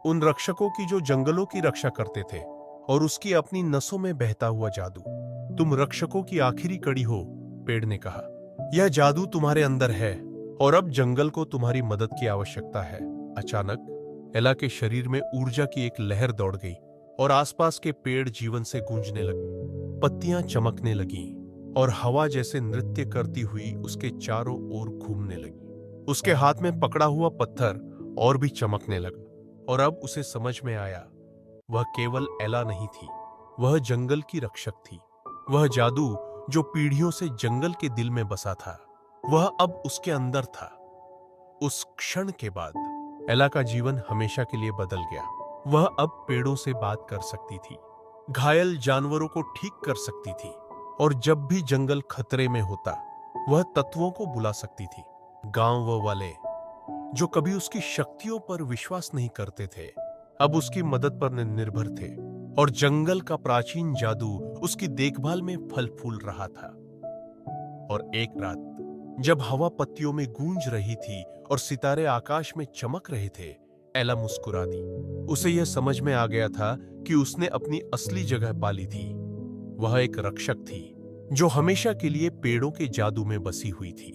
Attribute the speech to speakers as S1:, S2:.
S1: उन रक्षकों की जो जंगलों की रक्षा करते थे, और उसकी अपनी नसों में बहता हुआ जादू। तुम रक्षकों की आखिरी कड़ी हो, पेड़ ने कहा। यह जादू तुम्हारे अंदर है, और अब जंगल को तुम्हारी मदद की आवश्यकता है। अचानक एला के शरीर में ऊर्जा की एक लहर दौड़ गई, और आसपास के पेड़ जीवन से गूंजने लगे। पत्तियां चमकने लगीं, और हवा जैसे नृत्य करती हुई उसके चारों ओर घूमने लगी। उसके हाथ में पकड़ा हुआ पत्थर और भी चमकने लगा, और अब उसे समझ में आया, वह केवल एला नहीं थी, वह जंगल की रक्षक थी। वह जादू जो पीढ़ियों से जंगल के दिल में बसा था, वह अब उसके अंदर था। उस क्षण के बाद एला का जीवन हमेशा के लिए बदल गया। वह अब पेड़ों से बात कर सकती थी, घायल जानवरों को ठीक कर सकती थी, और जब भी जंगल खतरे में होता, वह तत्वों को बुला सकती थी। गांव वाले जो कभी उसकी शक्तियों पर विश्वास नहीं करते थे, अब उसकी मदद पर निर्भर थे, और जंगल का प्राचीन जादू उसकी देखभाल में फल फूल रहा था। और एक रात जब हवा पत्तियों में गूंज रही थी और सितारे आकाश में चमक रहे थे, एला मुस्कुरा दी। उसे यह समझ में आ गया था कि उसने अपनी असली जगह पाली थी। वह एक रक्षक थी जो हमेशा के लिए पेड़ों के जादू में बसी हुई थी।